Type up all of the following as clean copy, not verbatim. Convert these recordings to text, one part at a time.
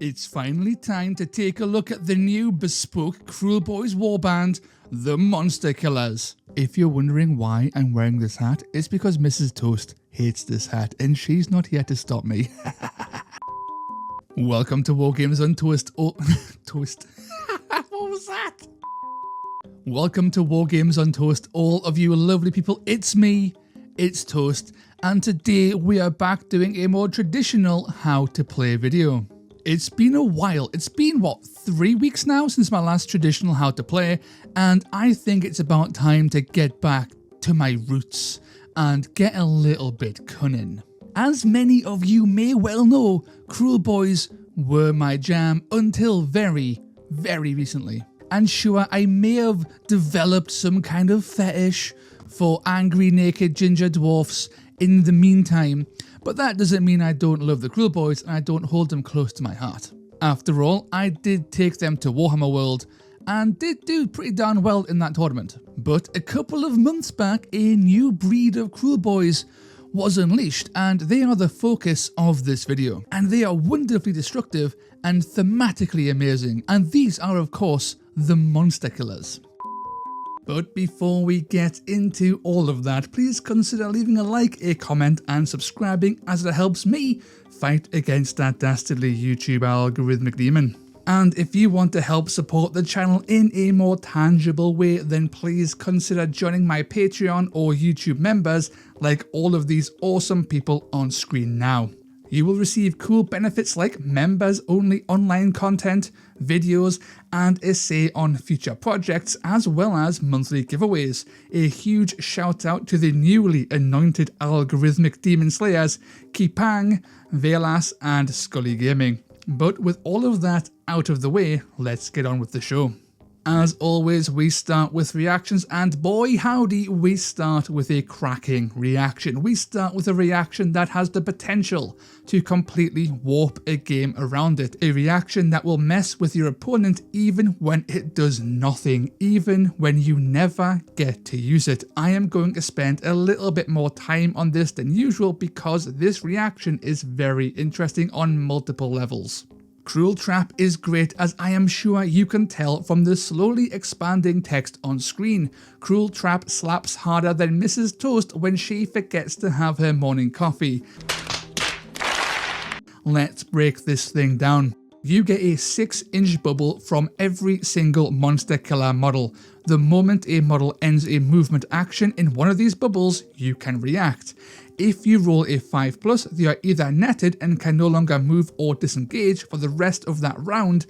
It's finally time to take a look at the new bespoke KRULEBOYZ warband, the Monsta-KILLAZ. If you're wondering why I'm wearing this hat, it's because Mrs. Toast hates this hat and she's not here to stop me. Welcome to Wargames on Toast. Oh, Toast. What was that? Welcome to Wargames on Toast, all of you lovely people. It's me, it's Toast, and today we are back doing a more traditional how to play video. It's been a while. It's been, what, 3 weeks now since my last traditional how to play, and I think it's about time to get back to my roots and get a little bit cunning. As many of you may well know, KRULEBOYZ were my jam until very, very recently. And sure, I may have developed some kind of fetish for angry naked ginger dwarfs in the meantime, but that doesn't mean I don't love the KRULEBOYZ and I don't hold them close to my heart. After all, I did take them to Warhammer World and did do pretty darn well in that tournament. But a couple of months back, a new breed of KRULEBOYZ was unleashed, and they are the focus of this video. And they are wonderfully destructive and thematically amazing, and these are of course the Monsta-KILLAZ. But before we get into all of that, please consider leaving a like, a comment and subscribing, as it helps me fight against that dastardly YouTube algorithmic demon. And if you want to help support the channel in a more tangible way, then please consider joining my Patreon or YouTube members like all of these awesome people on screen now. You will receive cool benefits like members only online content, videos, and a say on future projects, as well as monthly giveaways. A huge shout out to the newly anointed algorithmic demon slayers, Kipang, Velas, and Scully Gaming. But with all of that out of the way, let's get on with the show. As always, we start with reactions, and boy howdy, we start with a cracking reaction. We start with a reaction that has the potential to completely warp a game around it. A reaction that will mess with your opponent even when it does nothing, even when you never get to use it. I am going to spend a little bit more time on this than usual because this reaction is very interesting on multiple levels. Cruel Trap is great, as I am sure you can tell from the slowly expanding text on screen. Cruel Trap slaps harder than Mrs. Toast when she forgets to have her morning coffee. Let's break this thing down. You get a 6-inch bubble from every single Monsta-KILLAZ model. The moment a model ends a movement action in one of these bubbles, you can react. If you roll a 5+, they are either netted and can no longer move or disengage for the rest of that round,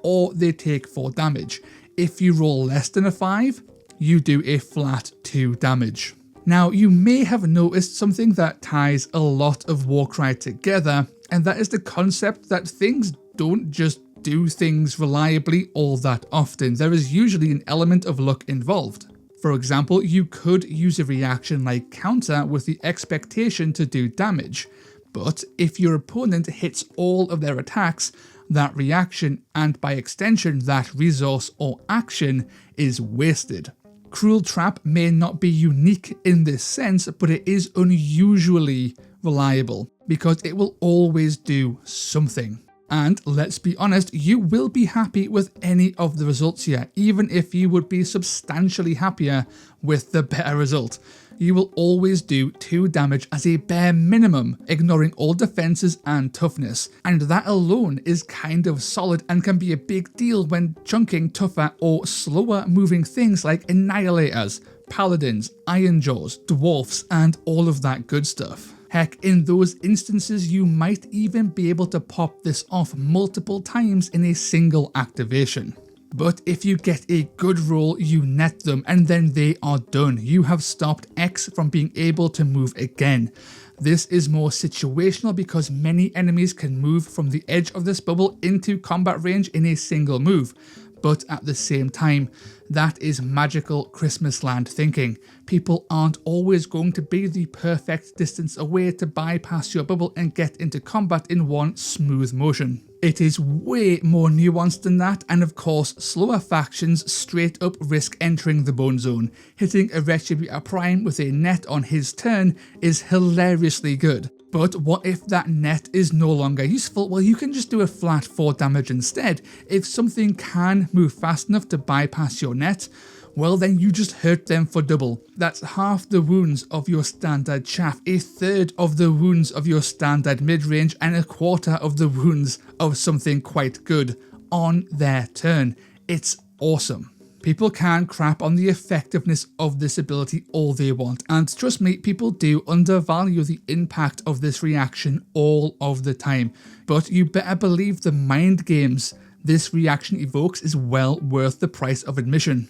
or they take 4 damage. If you roll less than a 5, you do a flat 2 damage. Now, you may have noticed something that ties a lot of Warcry together, and that is the concept that things don't just do things reliably all that often. There is usually an element of luck involved. For example, you could use a reaction like Counter with the expectation to do damage, but if your opponent hits all of their attacks, that reaction, and by extension that resource or action, is wasted. Cruel Trap may not be unique in this sense, but it is unusually reliable, because it will always do something. And let's be honest, you will be happy with any of the results here, even if you would be substantially happier with the better result. You will always do 2 damage as a bare minimum, ignoring all defenses and toughness. And that alone is kind of solid and can be a big deal when chunking tougher or slower moving things like Annihilators, Paladins, Ironjaws, Dwarfs, and all of that good stuff. Heck, in those instances, you might even be able to pop this off multiple times in a single activation. But if you get a good roll, you net them, and then they are done. You have stopped X from being able to move again. This is more situational because many enemies can move from the edge of this bubble into combat range in a single move. But at the same time, that is magical Christmas land thinking. People aren't always going to be the perfect distance away to bypass your bubble and get into combat in one smooth motion. It is way more nuanced than that, and of course, slower factions straight up risk entering the bone zone. Hitting a Retributor Prime with a net on his turn is hilariously good. But what if that net is no longer useful? Well, you can just do a flat 4 damage instead. If something can move fast enough to bypass your net, well then you just hurt them for double. That's half the wounds of your standard chaff, a third of the wounds of your standard mid-range, and a quarter of the wounds of something quite good on their turn. It's awesome. People can crap on the effectiveness of this ability all they want, and trust me, people do undervalue the impact of this reaction all of the time. But you better believe the mind games this reaction evokes is well worth the price of admission.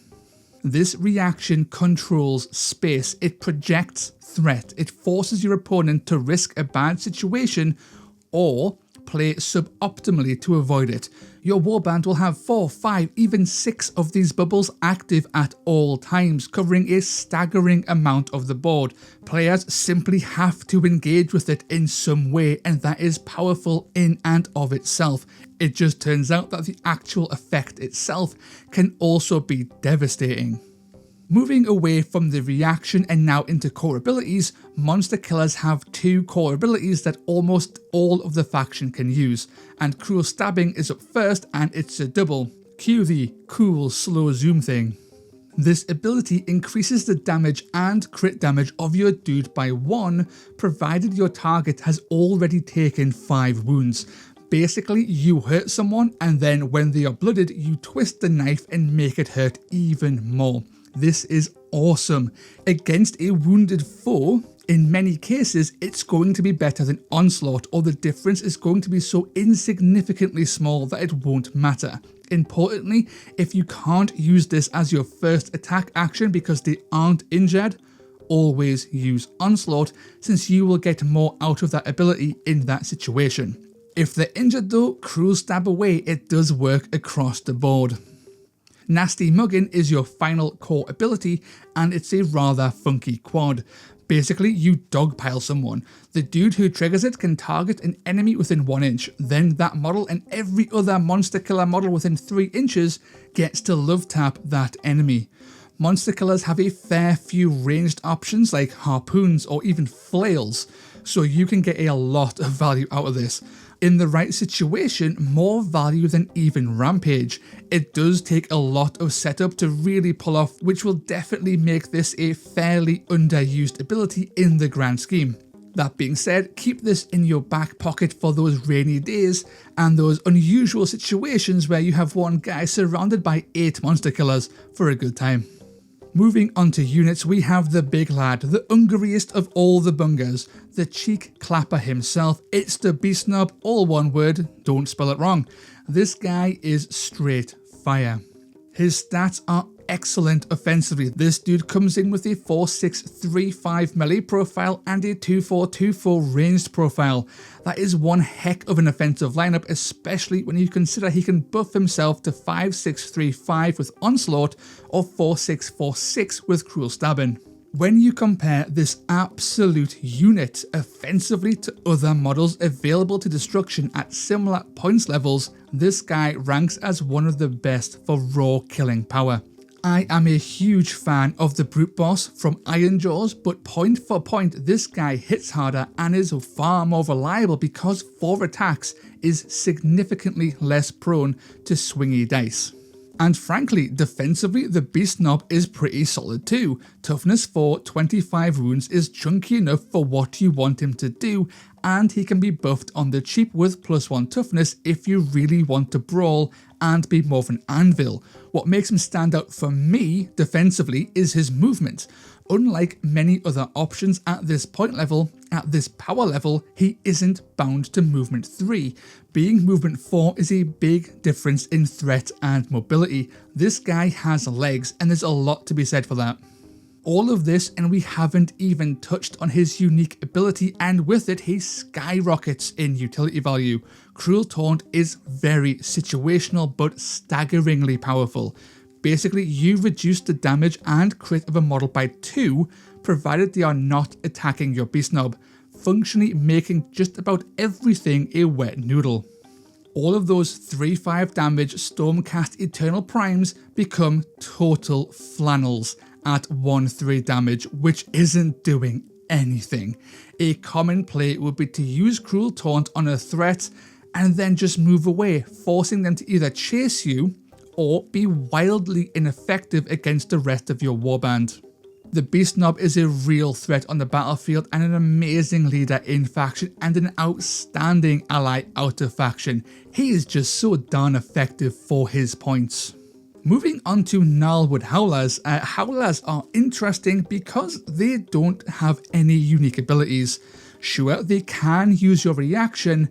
This reaction controls space, it projects threat, it forces your opponent to risk a bad situation or play suboptimally to avoid it. Your warband will have 4, 5, even 6 of these bubbles active at all times, covering a staggering amount of the board. Players simply have to engage with it in some way, and that is powerful in and of itself. It just turns out that the actual effect itself can also be devastating. Moving away from the reaction and now into core abilities, Monster Killaz have 2 core abilities that almost all of the faction can use, and Cruel Stabbing is up first and it's a double. Cue the cool slow zoom thing. This ability increases the damage and crit damage of your dude by 1, provided your target has already taken 5 wounds. Basically, you hurt someone and then when they are blooded, you twist the knife and make it hurt even more. This is awesome. Against a wounded foe, in many cases, it's going to be better than Onslaught, or the difference is going to be so insignificantly small that it won't matter. Importantly, if you can't use this as your first attack action because they aren't injured, always use Onslaught, since you will get more out of that ability in that situation. If they're injured though, Cruel Stab Away, it does work across the board. Nasty Muggin is your final core ability, and it's a rather funky quad. Basically, you dogpile someone. The dude who triggers it can target an enemy within 1 inch, then that model and every other Monster Killer model within 3 inches gets to love tap that enemy. Monster Killers have a fair few ranged options like harpoons or even flails, so you can get a lot of value out of this. In the right situation, more value than even Rampage. It does take a lot of setup to really pull off, which will definitely make this a fairly underused ability in the grand scheme. That being said, keep this in your back pocket for those rainy days and those unusual situations where you have one guy surrounded by 8 monster killers for a good time. Moving on to units, we have the big lad, the ungriest of all the bungers, the cheek clapper himself. It's the beast knob, all one word, don't spell it wrong. This guy is straight fire. His stats are excellent offensively. This dude comes in with a 4.635 melee profile and a 2.424 ranged profile. That is one heck of an offensive lineup, especially when you consider he can buff himself to 5.635 with Onslaught or 4.646 with Cruel Stabbing. When you compare this absolute unit offensively to other models available to destruction at similar points levels, this guy ranks as one of the best for raw killing power. I am a huge fan of the brute boss from Iron Jaws, but point for point this guy hits harder and is far more reliable because 4 attacks is significantly less prone to swingy dice. And frankly, defensively, the Beast Knob is pretty solid too. Toughness for 25 wounds is chunky enough for what you want him to do, and he can be buffed on the cheap with +1 toughness if you really want to brawl and be more of an anvil. What makes him stand out for me defensively is his movement. Unlike many other options at this point level, at this power level, he isn't bound to movement 3. Being movement 4 is a big difference in threat and mobility. This guy has legs, and there's a lot to be said for that. All of this, and we haven't even touched on his unique ability, and with it he skyrockets in utility value. Cruel Taunt is very situational but staggeringly powerful. Basically, you reduce the damage and crit of a model by 2, provided they are not attacking your Beast Knob, functionally making just about everything a wet noodle. All of those 3-5 damage Stormcast Eternal Primes become total flannels at 1-3 damage, which isn't doing anything. A common play would be to use Cruel Taunt on a threat and then just move away, forcing them to either chase you or be wildly ineffective against the rest of your warband. The Beast Knob is a real threat on the battlefield and an amazing leader in faction and an outstanding ally out of faction. He is just so darn effective for his points. Moving on to Gnarlwood Howlers. Howlers are interesting because they don't have any unique abilities. Sure, they can use your reaction,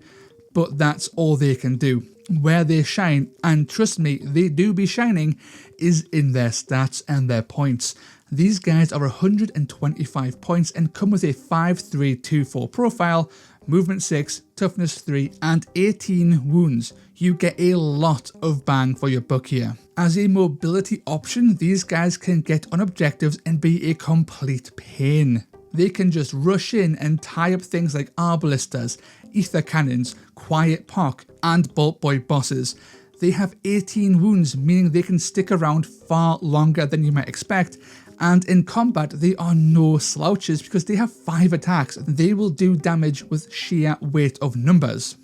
but that's all they can do. Where they shine, and trust me, they do be shining, is in their stats and their points. These guys are 125 points and come with a 5-3-2-4 profile, movement 6, toughness 3 and 18 wounds. You get a lot of bang for your buck here. As a mobility option, these guys can get on objectives and be a complete pain. They can just rush in and tie up things like Arbalisters, Ether Cannons, Quiet Pock and Bolt Boy bosses. They have 18 wounds, meaning they can stick around far longer than you might expect. And in combat, they are no slouches because they have 5 attacks. They will do damage with sheer weight of numbers.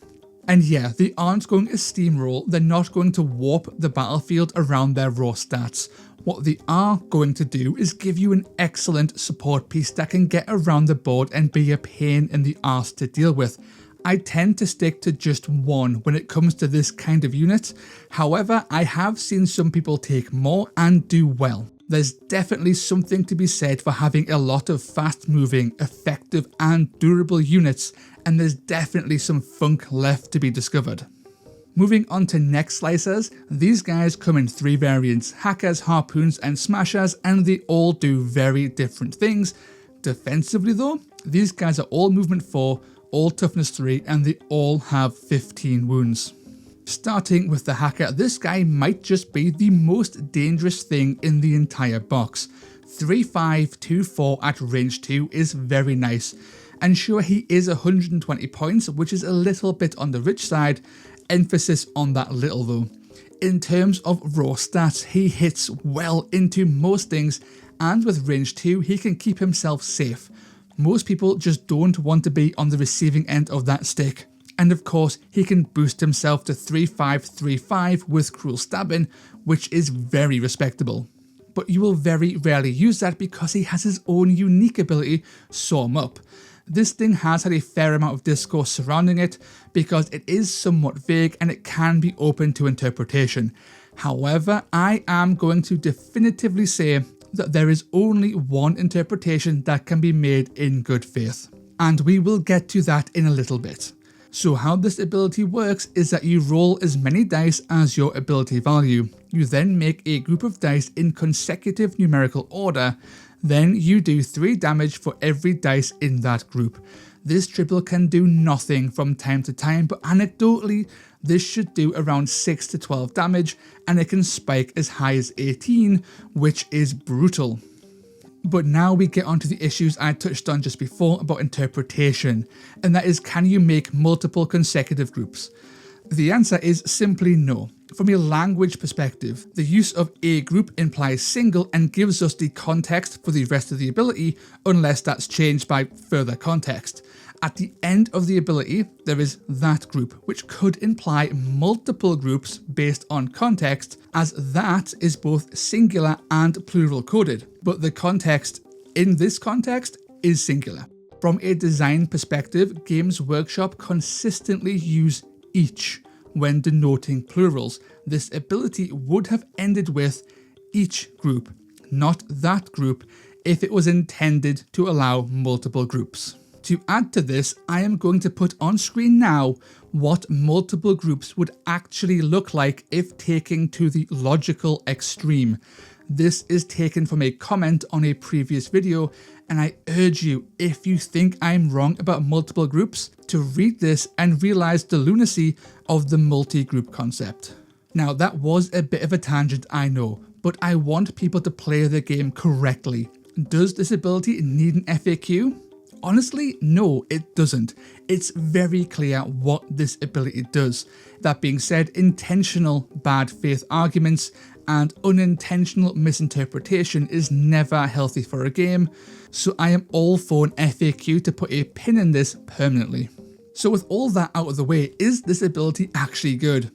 And yeah, they aren't going to steamroll, they're not going to warp the battlefield around their raw stats. What they are going to do is give you an excellent support piece that can get around the board and be a pain in the arse to deal with. I tend to stick to just one when it comes to this kind of unit. However, I have seen some people take more and do well. There's definitely something to be said for having a lot of fast moving, effective and durable units, and there's definitely some funk left to be discovered. Moving on to neck slicers, these guys come in 3 variants, hackers, harpoons and smashers, and they all do very different things. Defensively though, these guys are all movement 4, all toughness 3 and they all have 15 wounds. Starting with the hacker, this guy might just be the most dangerous thing in the entire box. 3-5-2-4 at range 2 is very nice, and sure he is 120 points, which is a little bit on the rich side, emphasis on that little though. In terms of raw stats, he hits well into most things, and with range 2 he can keep himself safe. Most people just don't want to be on the receiving end of that stick. And of course, he can boost himself to 3-5-3-5 with Cruel Stabbing, which is very respectable. But you will very rarely use that because he has his own unique ability, Saw 'em Up. This thing has had a fair amount of discourse surrounding it because it is somewhat vague and it can be open to interpretation. However, I am going to definitively say that there is only one interpretation that can be made in good faith. And we will get to that in a little bit. So how this ability works is that you roll as many dice as your ability value. You then make a group of dice in consecutive numerical order. Then you do 3 damage for every dice in that group. This triple can do nothing from time to time, but anecdotally, this should do around 6 to 12 damage, and it can spike as high as 18, which is brutal. But now we get onto the issues I touched on just before about interpretation, and that is, can you make multiple consecutive groups? The answer is simply no. From a language perspective, the use of a group implies single and gives us the context for the rest of the ability, unless that's changed by further context. At the end of the ability, there is that group, which could imply multiple groups based on context, as that is both singular and plural coded, but the context in this context is singular. From a design perspective, Games Workshop consistently use each when denoting plurals. This ability would have ended with each group, not that group, if it was intended to allow multiple groups. To add to this, I am going to put on screen now what multiple groups would actually look like if taken to the logical extreme. This is taken from a comment on a previous video, and I urge you, if you think I'm wrong about multiple groups, to read this and realize the lunacy of the multi-group concept. Now that was a bit of a tangent, I know, but I want people to play the game correctly. Does this ability need an FAQ? Honestly, no, it doesn't. It's very clear what this ability does. That being said, intentional bad faith arguments and unintentional misinterpretation is never healthy for a game, so I am all for an FAQ to put a pin in this permanently. So with all that out of the way, is this ability actually good?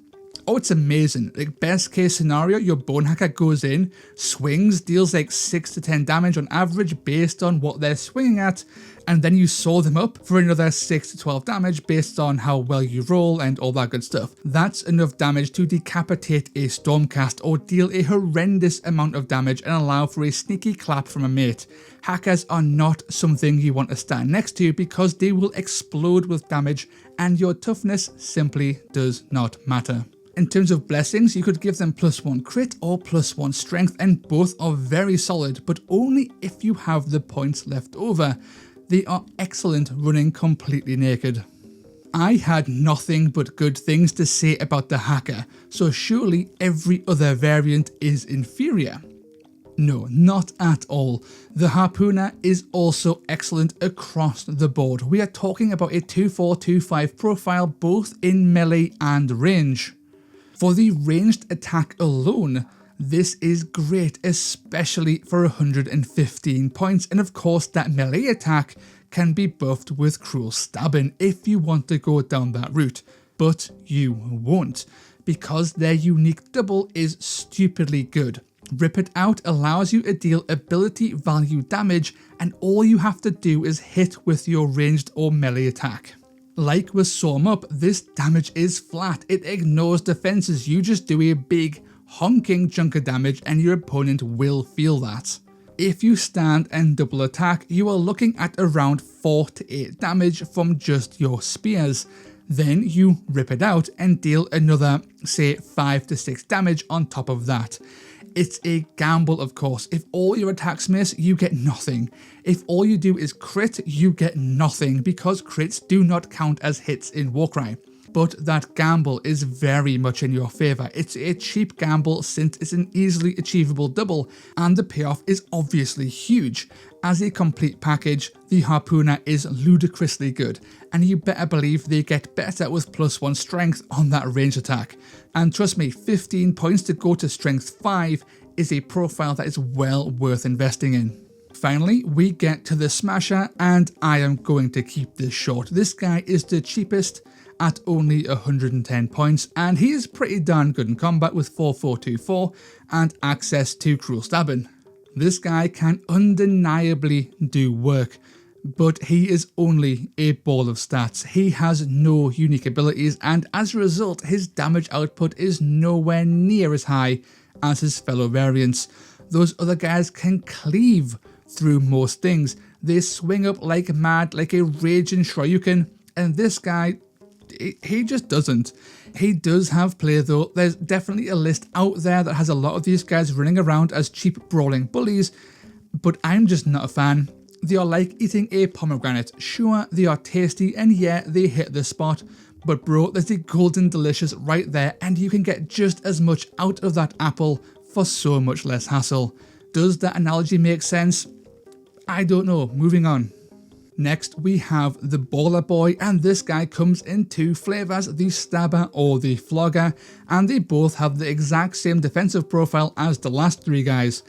Oh, it's amazing. Like, best case scenario, your bone hacker goes in, swings, deals like 6 to 10 damage on average based on what they're swinging at, and then you saw them up for another 6 to 12 damage based on how well you roll and all that good stuff. That's enough damage to decapitate a Stormcast or deal a horrendous amount of damage and allow for a sneaky clap from a mate. Hackers are not something you want to stand next to because they will explode with damage and your toughness simply does not matter. In terms of blessings, you could give them +1 crit or +1 strength, and both are very solid, but only if you have the points left over. They are excellent running completely naked. I had nothing but good things to say about the hacker, so surely every other variant is inferior. No, not at all. The Harpooner is also excellent across the board. We are talking about a 2-4-2-5 profile both in melee and range. For the ranged attack alone, this is great, especially for 115 points, and of course that melee attack can be buffed with cruel stabbing if you want to go down that route, but you won't, because their unique double is stupidly good. Rip It Out allows you to deal ability value damage, and all you have to do is hit with your ranged or melee attack. Like with Saw 'em Up, this damage is flat, it ignores defenses, you just do a big honking chunk of damage and your opponent will feel that. If you stand and double attack, you are looking at around 4 to 8 damage from just your spears. Then you rip it out and deal another, say 5 to 6 damage on top of that. It's a gamble, of course. If all your attacks miss, you get nothing. If all you do is crit, you get nothing because crits do not count as hits in Warcry. But that gamble is very much in your favour. It's a cheap gamble since it's an easily achievable double, and the payoff is obviously huge. As a complete package, the Harpooner is ludicrously good, and you better believe they get better with +1 strength on that range attack. And trust me, 15 points to go to strength 5 is a profile that is well worth investing in. Finally, we get to the Smasher, and I am going to keep this short. This guy is the cheapest at only 110 points, and he is pretty darn good in combat with 4-4-2-4 and access to cruel stabbing. This guy can undeniably do work, but he is only a ball of stats. He has no unique abilities, and as a result, his damage output is nowhere near as high as his fellow variants. Those other guys can cleave through most things. They swing up like mad, like a raging Shoryuken, and this guy, he just doesn't. He does have play though. There's definitely a list out there that has a lot of these guys running around as cheap brawling bullies, but I'm just not a fan. They are like eating a pomegranate. Sure, they are tasty and yeah, they hit the spot, but bro, there's the golden delicious right there and you can get just as much out of that apple for so much less hassle. Does that analogy make sense? I don't know. Moving on. Next, we have the Baller Boy, and this guy comes in 2 flavours, the Stabber or the Flogger, and they both have the exact same defensive profile as the last 3 guys.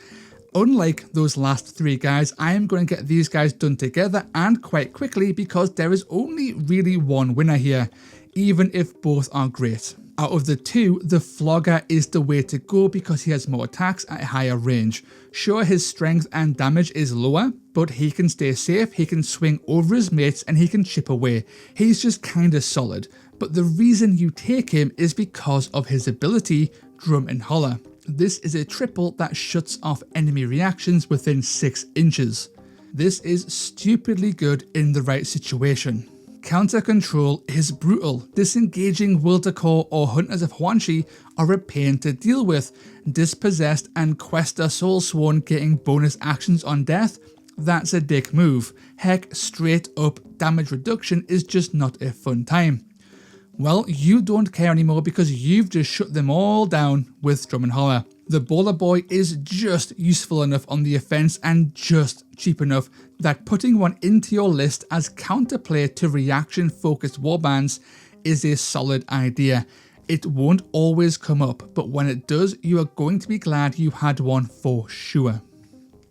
Unlike those last 3 guys, I am going to get these guys done together and quite quickly because there is only really one winner here, even if both are great. Out of the 2, the Flogger is the way to go because he has more attacks at a higher range. Sure, his strength and damage is lower, but he can stay safe, he can swing over his mates, and he can chip away. He's just kinda solid, but the reason you take him is because of his ability, Drum and Holler. This is a triple that shuts off enemy reactions within 6 inches. This is stupidly good in the right situation. Counter control is brutal. Disengaging Wildercore or Hunters of Huanshi are a pain to deal with. Dispossessed and Questa Soulsworn getting bonus actions on death, that's a dick move. Heck, straight up damage reduction is just not a fun time. Well, you don't care anymore because you've just shut them all down with Drum and Holler. The Baller Boy is just useful enough on the offense and just cheap enough that putting one into your list as counterplay to reaction focused warbands is a solid idea. It won't always come up, but when it does, you are going to be glad you had one for sure.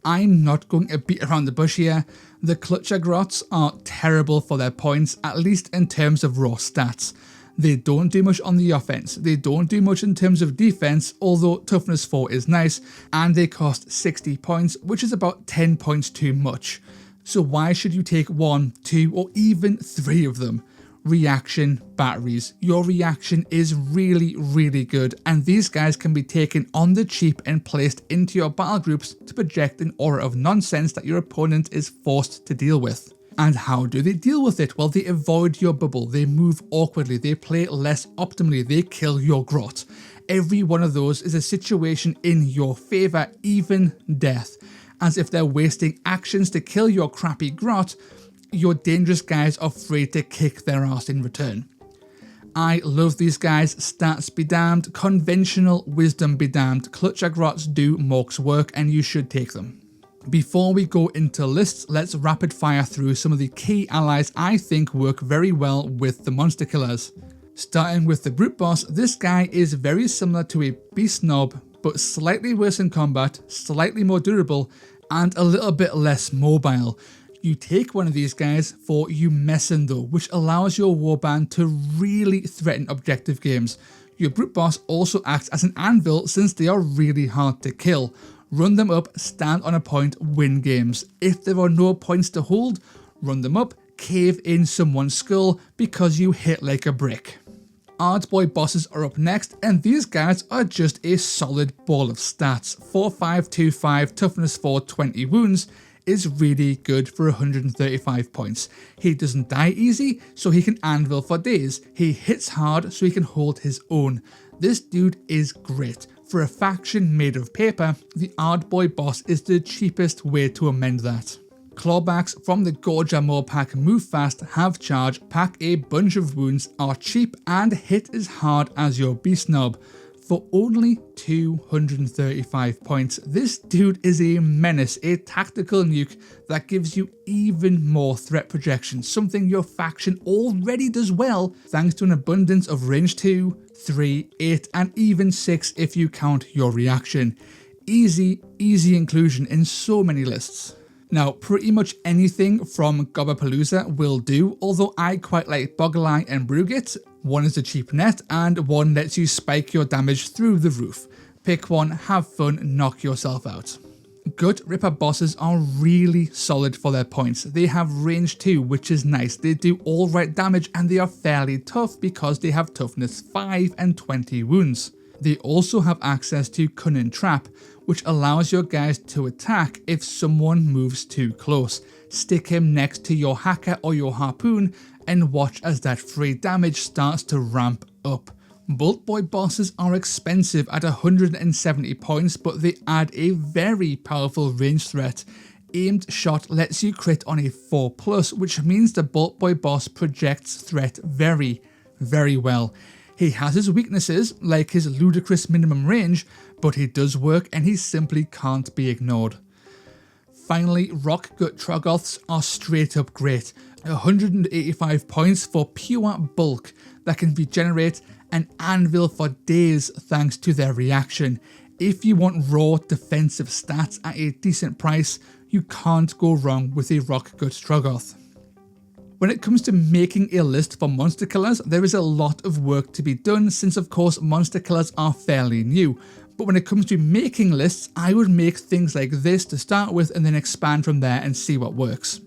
I'm not going to beat around the bush here. The Clutcher Grots are terrible for their points, at least in terms of raw stats. They don't do much on the offense, they don't do much in terms of defense, although toughness 4 is nice, and they cost 60 points, which is about 10 points too much. So why should you take 1, 2, or even 3 of them? Reaction batteries. Your reaction is really good, and these guys can be taken on the cheap and placed into your battle groups to project an aura of nonsense that your opponent is forced to deal with. And how do they deal with it? Well, they avoid your bubble, they move awkwardly, they play less optimally, they kill your grot. Every one of those is a situation in your favour, even death. As if they're wasting actions to kill your crappy grot, your dangerous guys are free to kick their ass in return. I love these guys, stats be damned, conventional wisdom be damned, Clutcher Grots do Mork's work and you should take them. Before we go into lists, let's rapid fire through some of the key allies I think work very well with the Monster Killaz. Starting with the Brute Boss, this guy is very similar to a Beast Snob, but slightly worse in combat, slightly more durable, and a little bit less mobile. You take one of these guys for Umessin though, which allows your warband to really threaten objective games. Your Brute Boss also acts as an anvil since they are really hard to kill. Run them up, stand on a point, win games. If there are no points to hold, run them up, cave in someone's skull because you hit like a brick. Ardboy bosses are up next, and these guys are just a solid ball of stats. 4-5-2-5, toughness 4, 20 wounds is really good for 135 points. He doesn't die easy, so he can anvil for days. He hits hard, so he can hold his own. This dude is great. For a faction made of paper, the Ardboy boss is the cheapest way to amend that. Clawbacks from the Gorger More pack move fast, have charge, pack a bunch of wounds, are cheap, and hit as hard as your Beast Snob. For only 235 points, this dude is a menace, a tactical nuke that gives you even more threat projection, something your faction already does well thanks to an abundance of range 2, 3, 8 and even 6 if you count your reaction. Easy inclusion in so many lists. Now, pretty much anything from Gobapalooza will do, although I quite like Boggle-Eye and Brugit. One is a cheap net and one lets you spike your damage through the roof. Pick one, have fun, knock yourself out. Gut Ripper bosses are really solid for their points. They have range 2, which is nice. They do alright damage and they are fairly tough because they have toughness 5 and 20 wounds. They also have access to Kunnin Trap, which allows your guys to attack if someone moves too close. Stick him next to your hacker or your harpoon and watch as that free damage starts to ramp up. Bolt Boy bosses are expensive at 170 points, but they add a very powerful range threat. Aimed shot lets you crit on a 4+, which means the Bolt Boy boss projects threat very well. He has his weaknesses, like his ludicrous minimum range, but he does work and he simply can't be ignored. Finally, Rock Gut Troggoths are straight up great. 185 points for pure bulk that can regenerate an anvil for days thanks to their reaction. If you want raw defensive stats at a decent price, you can't go wrong with a Rock Gut Troggoth. When it comes to making a list for Monster Killaz, there is a lot of work to be done since of course Monster Killaz are fairly new. But when it comes to making lists, I would make things like this to start with and then expand from there and see what works.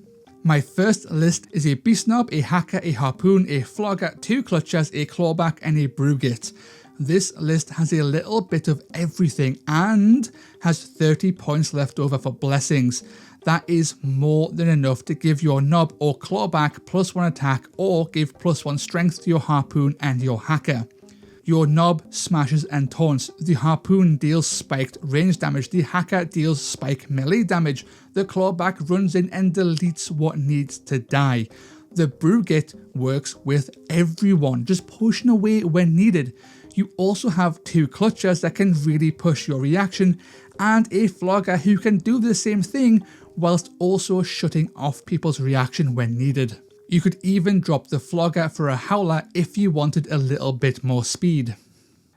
My first list is a Beast Snob, a Hacker, a Harpoon, a Flogger, 2 Clutchers, a Clawback and a Brugit. This list has a little bit of everything and has 30 points left over for blessings. That is more than enough to give your Knob or Clawback +1 attack or give +1 strength to your Harpoon and your Hacker. Your Knob smashes and taunts, the Harpoon deals spiked range damage, the Hacker deals spike melee damage, the Clawback runs in and deletes what needs to die. The Brugit works with everyone, just pushing away when needed. You also have 2 Clutchers that can really push your reaction, and a Flogger who can do the same thing whilst also shutting off people's reaction when needed. You could even drop the Flogger for a Howler if you wanted a little bit more speed.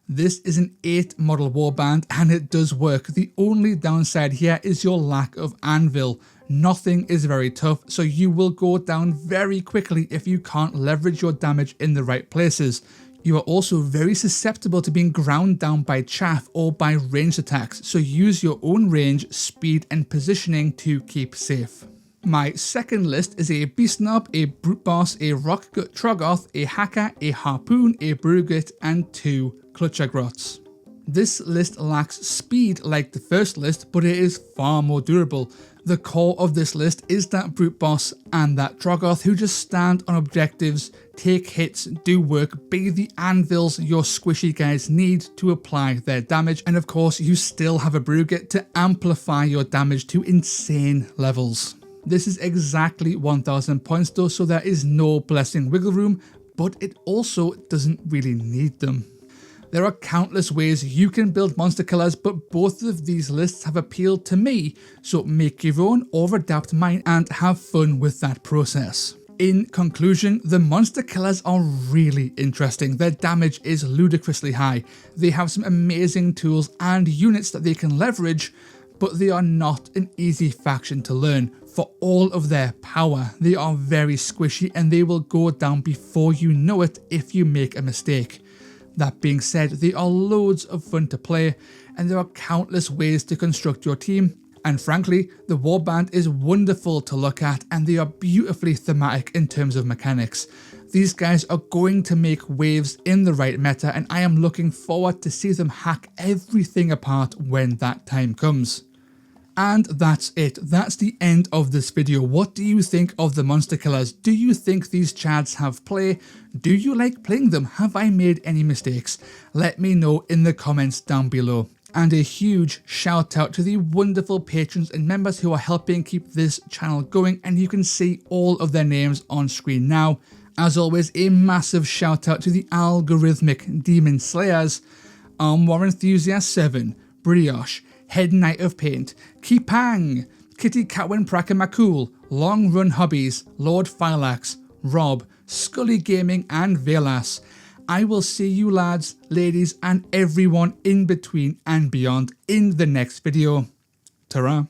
This is an 8 model warband and it does work. The only downside here is your lack of anvil. Nothing is very tough, so you will go down very quickly if you can't leverage your damage in the right places. You are also very susceptible to being ground down by chaff or by ranged attacks, so use your own range, speed and positioning to keep safe. My second list is a Beast Knob, a Brute Boss, a Rockgut Troggoth, a Hacker, a Harpoon, a Brugit and 2 Clutchergrots. This list lacks speed like the first list, but it is far more durable. The core of this list is that Brute Boss and that Troggoth who just stand on objectives, take hits, do work, be the anvils your squishy guys need to apply their damage, and of course you still have a Brugit to amplify your damage to insane levels. This is exactly 1000 points though, so there is no blessing wiggle room, but it also doesn't really need them. There are countless ways you can build monster killers, but both of these lists have appealed to me, so make your own or adapt mine and have fun with that process. In conclusion, the monster killers are really interesting. Their damage is ludicrously high. They have some amazing tools and units that they can leverage, but they are not an easy faction to learn. For all of their power, they are very squishy and they will go down before you know it if you make a mistake. That being said, they are loads of fun to play and there are countless ways to construct your team, and frankly, the warband is wonderful to look at and they are beautifully thematic in terms of mechanics. These guys are going to make waves in the right meta and I am looking forward to see them hack everything apart when that time comes. And that's it. That's the end of this video. What do you think of the monster killers? Do you think these chads have play? Do you like playing them? Have I made any mistakes? Let me know in the comments down below. And a huge shout out to the wonderful patrons and members who are helping keep this channel going, and you can see all of their names on screen now. As always, a massive shout out to the algorithmic demon slayers, War Enthusiast 7, Brioche, Head Knight of Paint, Kipang, Kitty Catwin Prakamakul, Long Run Hobbies, Lord Phylax, Rob, Scully Gaming and Velas. I will see you lads, ladies and everyone in between and beyond in the next video. Ta-ra.